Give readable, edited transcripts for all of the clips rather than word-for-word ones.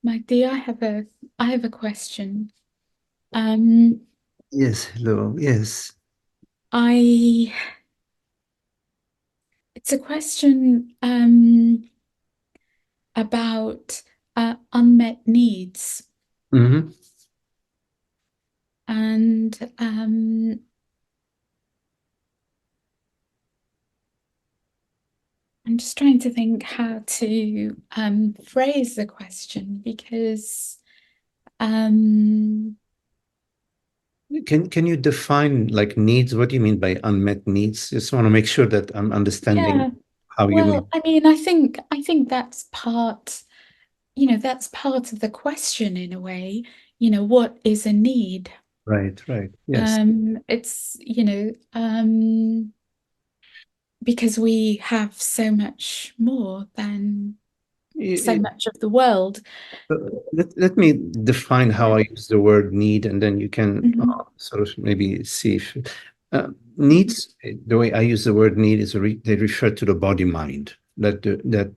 Magdi, I have a question. Um, Yes, hello. Yes. I it's a question about unmet needs, Hmm. and I'm just trying to think how to phrase the question because um, Can you define like needs? What do you mean by unmet needs? Just want to make sure that I'm understanding yeah. how you Well, mean. I mean, I think that's that's part of the question in a way. What is a need? Right, right. Yes. It's, because we have so much more than so Y- much of the world. uh, let me define how Yeah. I use the word need, and then you can Mhm. sort of maybe see if needs, the way I use the word need is they refer to the body mind. That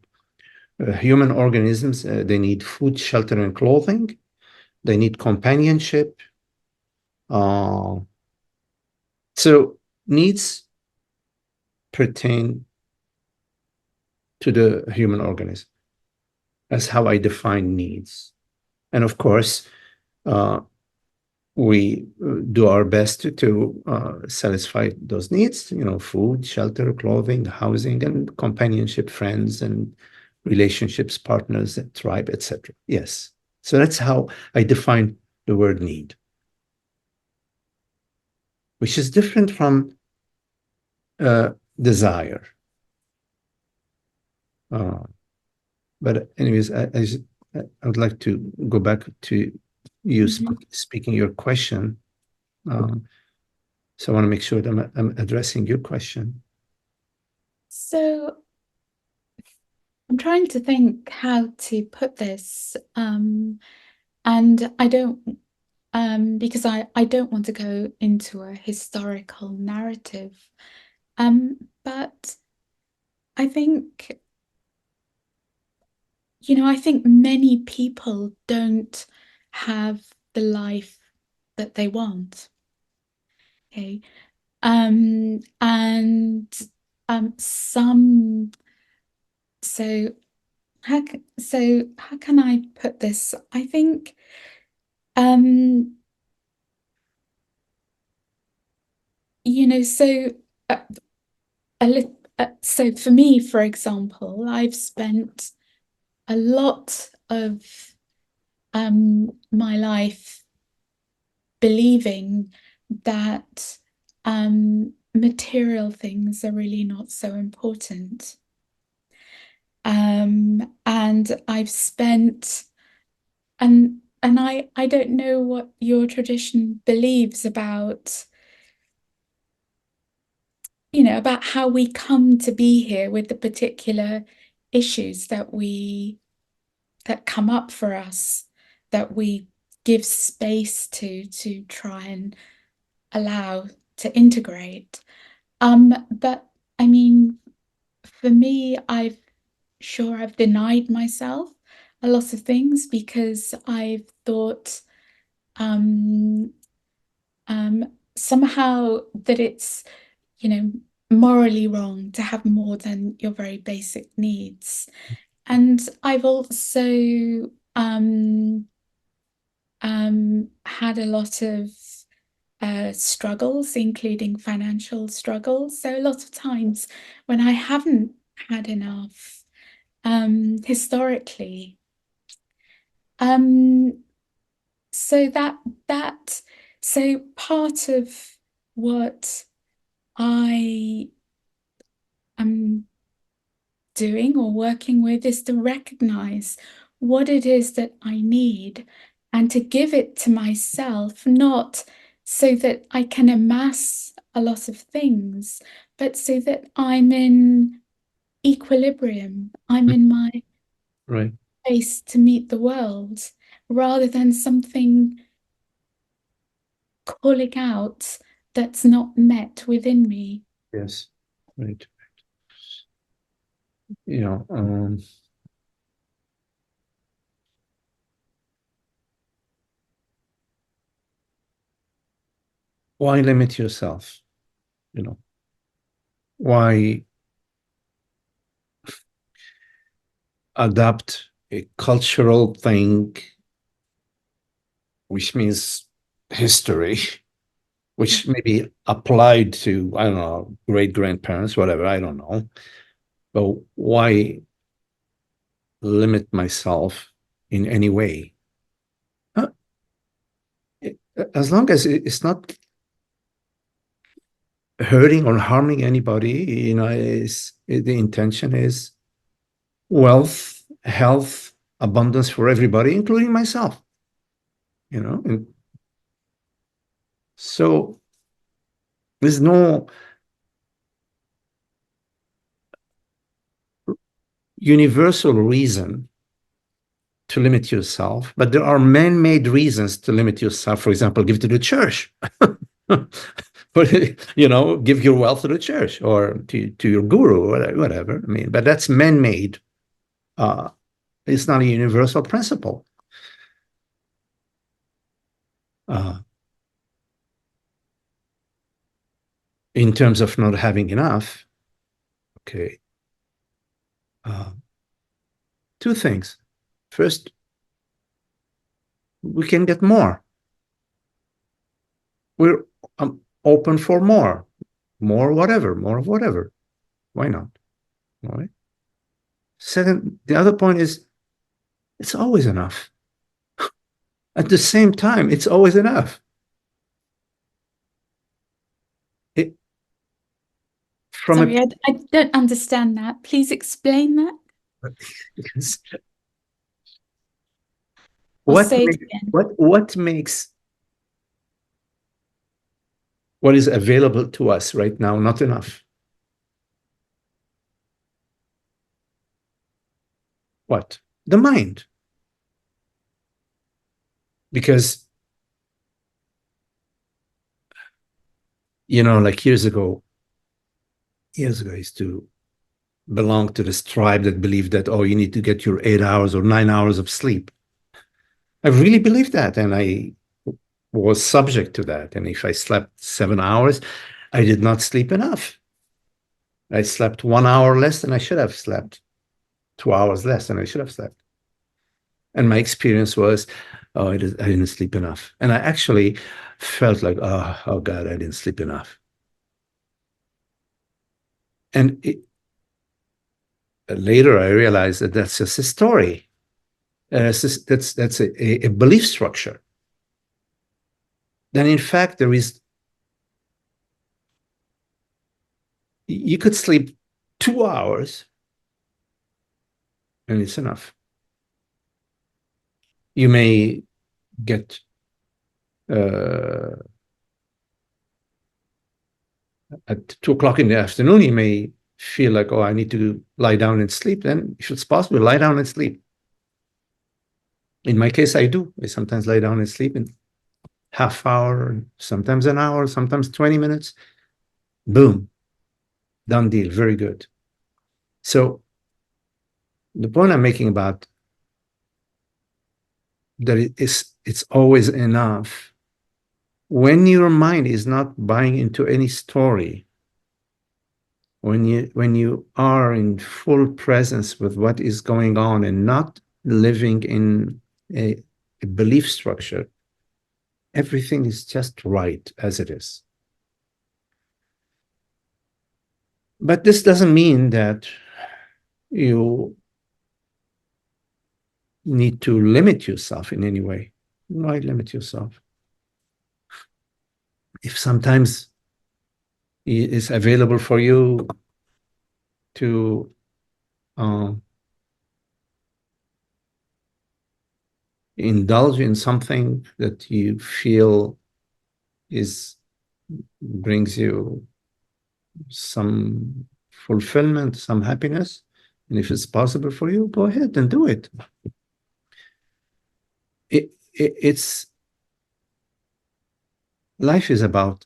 human organisms, they need food, shelter, and clothing. They need companionship. Uh, so needs pertain to the human organism. That's how I define needs. And of course, uh, we do our best to satisfy those needs, food, shelter, clothing, housing, and companionship, friends, and relationships, partners, tribe, etc. Yes. So that's how I define the word need, which is different from desire. Uh, But anyways, I would like to go back to you Mhm. speaking your question. Um, so I want to make sure that I'm addressing your question. So I'm trying to think how to put this, and I don't, because I don't want to go into a historical narrative, but I think, I think many people don't have the life that they want. Okay. And some so how can I put this? I think um so uh, so for me, for example, I've spent a lot of my life believing that material things are really not so important. And I've spent and I don't know what your tradition believes about, about how we come to be here with the particular issues that come up for us, that we give space to try and allow to integrate. But I mean, for me, I've denied myself a lot of things because I've thought um, somehow that it's, you know, morally wrong to have more than your very basic needs. And I've also had a lot of struggles, including financial struggles. So a lot of times when I haven't had enough, historically, um, so that so part of what I am doing or working with is to recognize what it is that I need and to give it to myself, not so that I can amass a lot of things, but so that I'm in equilibrium, I'm in my Right. place to meet the world, rather than something calling out that's not met within me. Yes. Right. You know, um, Why limit yourself? Why adopt a cultural thing, which means history, which may be applied to, I don't know, great grandparents, whatever, I don't know. But why limit myself in any way? Uh, As long as it's not hurting or harming anybody, the intention is wealth, health, abundance for everybody, including myself. And so there's no universal reason to limit yourself, but there are man-made reasons to limit yourself. For example, give to the church. But give your wealth to the church or to your guru or whatever. I mean, but that's man-made. It's not a universal principle. In terms of not having enough, okay. Two things. First, we can get more. We're open for more whatever, more of whatever. Why not? All right. Second, the other point is it's always enough. At the same time, it's always enough. Sorry, I don't understand that. Please explain that. What makes what is available to us right now not enough? What? The mind. Because, like years ago, I used to belong to this tribe that believed that, you need to get your 8 hours or 9 hours of sleep. I really believed that, and I was subject to that. And if I slept 7 hours, I did not sleep enough. I slept 1 hour less than I should have slept, 2 hours less than I should have slept. And my experience was, I didn't sleep enough. And I actually felt like, oh God, I didn't sleep enough. And later I realized that that's just a story. That's a belief structure. Then in fact, you could sleep 2 hours and it's enough. You may get at 2 o'clock in the afternoon, you may feel like, I need to lie down and sleep. Then if it's possible, lie down and sleep. In my case, I do. I sometimes lie down and sleep in half hour, sometimes an hour, sometimes 20 minutes. Boom. Done deal. Very good. So the point I'm making about that it's always enough. When your mind is not buying into any story, when you are in full presence with what is going on and not living in a belief structure, everything is just right as it is. But this doesn't mean that you need to limit yourself in any way. Why limit yourself? If sometimes it's available for you to indulge in something that you feel brings you some fulfillment, some happiness, and if it's possible for you, go ahead and do it. It's life is about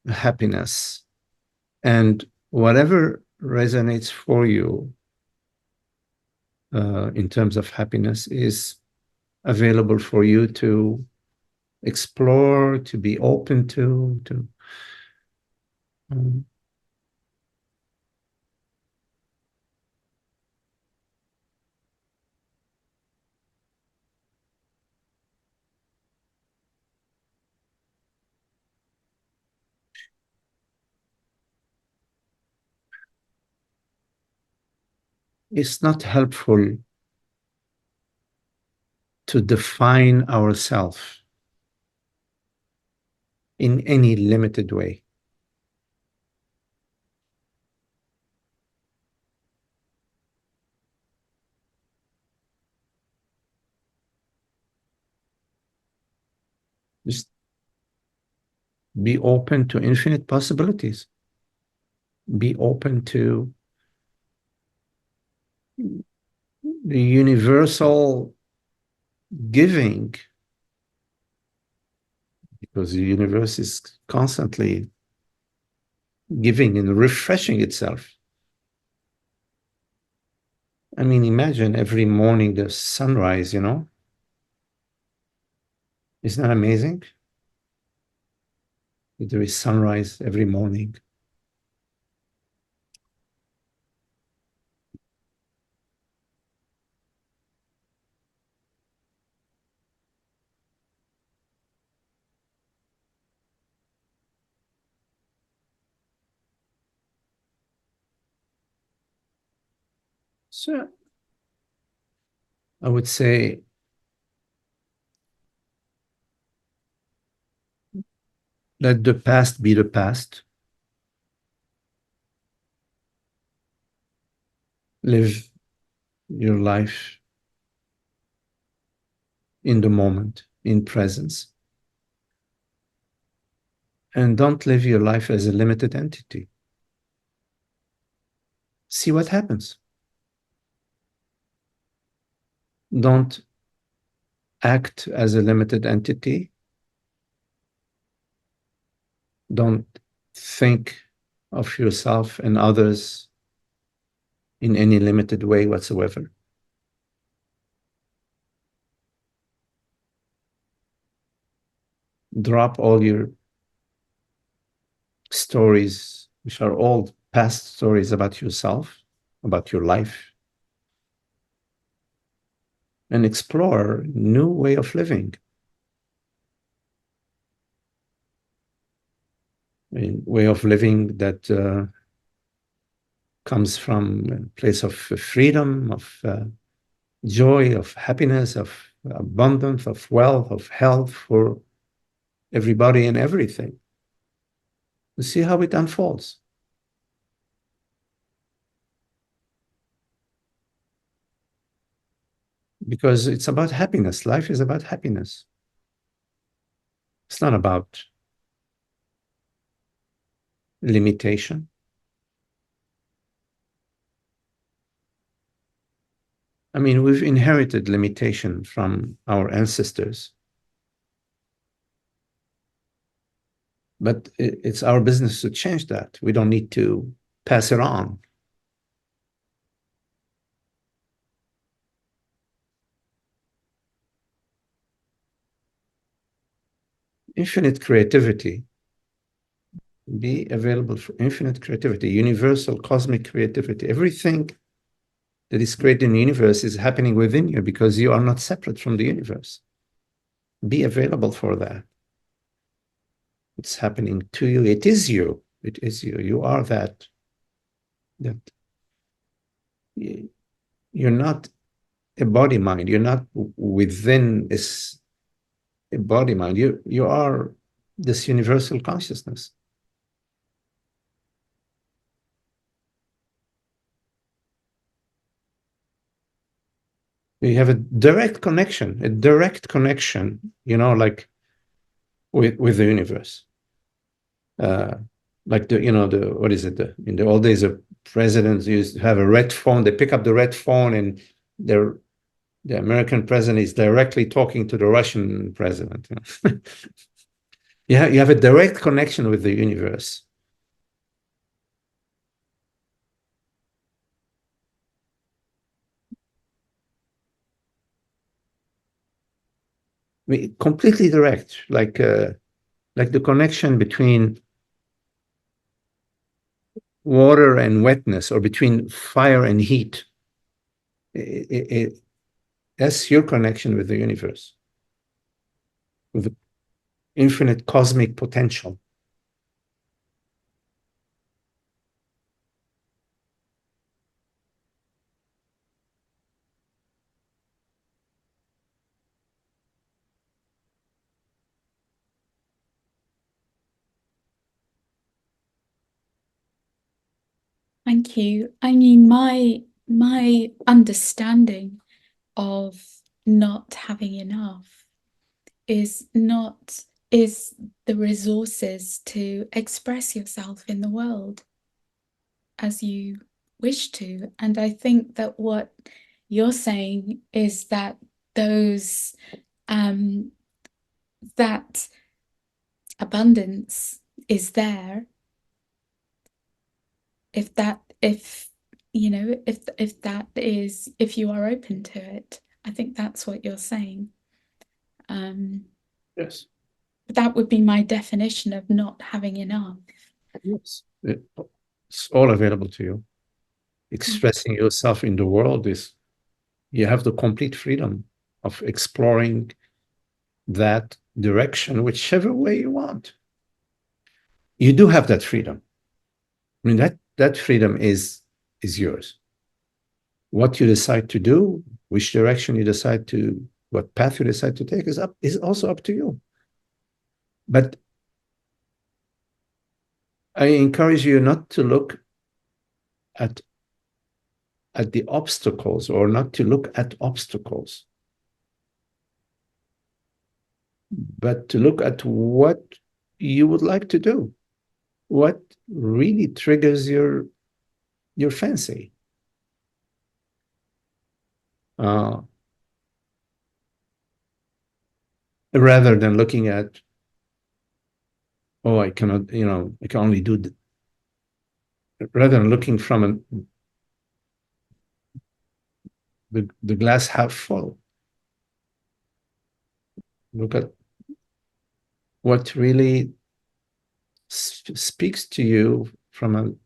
happiness, and whatever resonates for you in terms of happiness is available for you to explore, to be open to um, it's not helpful to define ourselves in any limited way. Just be open to infinite possibilities. Be open to the universal giving, because the universe is constantly giving and refreshing itself. I mean, imagine every morning the sunrise, Isn't that amazing? There is sunrise every morning. So I would say let the past be the past. Live your life in the moment, in presence. And don't live your life as a limited entity. See what happens. Don't act as a limited entity. Don't think of yourself and others in any limited way whatsoever. Drop all your stories, which are all past stories about yourself, about your life, and explore new way of living. A way of living that comes from a place of freedom, of joy, of happiness, of abundance, of wealth, of health for everybody and everything. You see how it unfolds. Because it's about happiness. Life is about happiness. It's not about limitation. I mean, we've inherited limitation from our ancestors, but it's our business to change that. We don't need to pass it on. Infinite creativity, be available for infinite creativity, universal cosmic creativity. Everything that is created in the universe is happening within you because you are not separate from the universe. Be available for that. It's happening to you. It is you. It is you. You are that. That you're not a body mind. You're not within this body mind. You are this universal consciousness. You have a direct connection, like with the universe. Like the what is it? In the old days, the presidents used to have a red phone. They pick up the red phone, and the American president is directly talking to the Russian president. You have a direct connection with the universe. mean, completely direct, like the connection between water and wetness, or between fire and heat. That's your connection with the universe, with infinite cosmic potential. Thank you. I mean, my understanding of not having enough is not is the resources to express yourself in the world as you wish to. And I think that what you're saying is that those that abundance is there if you know if that is if you are open to it. I think that's what you're saying. Yes. That would be my definition of not having enough. Yes. It's all available to you. Mm. Expressing yourself in the world is, you have the complete freedom of exploring that direction, whichever way you want. You do have that freedom. I mean, that freedom is yours. What you decide to do, which direction you decide to, what path you decide to take is also up to you. But I encourage you not to look at the obstacles, or not to look at obstacles, but to look at what you would like to do, what really triggers your fancy. Uh, Rather than looking at, oh, I cannot, I can only do, rather than looking from the glass half full, look at what really speaks to you from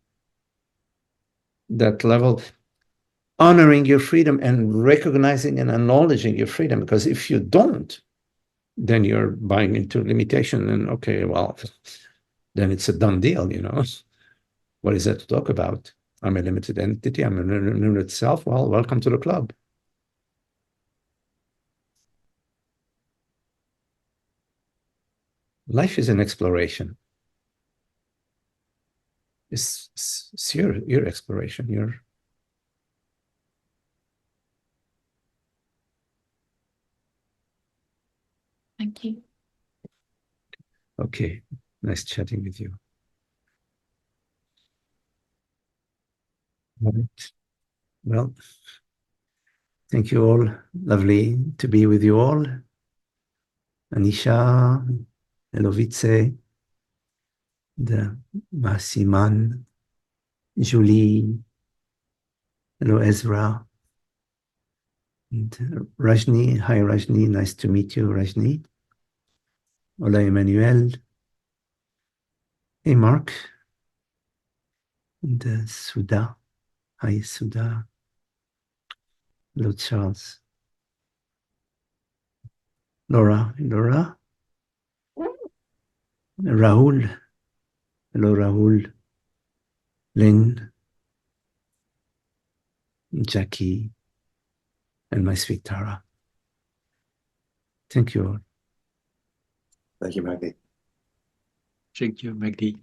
that level, honoring your freedom and recognizing and acknowledging your freedom. Because if you don't, then you're buying into limitation, and okay, well, then it's a done deal. What is that to talk about? I'm a limited entity, I'm a limited self. Well, welcome to the club. Life is an exploration. It's your exploration. Thank you. Okay. Nice chatting with you. All right. Well, thank you all. Lovely to be with you all. Anisha, Elovice, the Masiman, Julie, hello Ezra, and Rajni. Hi Rajni, nice to meet you, Rajni. Hola Emmanuel. Hey Mark. And Suda. Hi Suda. Hello Charles. Laura. Rahul. Hello Rahul. Lynn. Jackie. And my sweet Tara. Thank you all. Thank you, Magdi. Thank you, Magdi.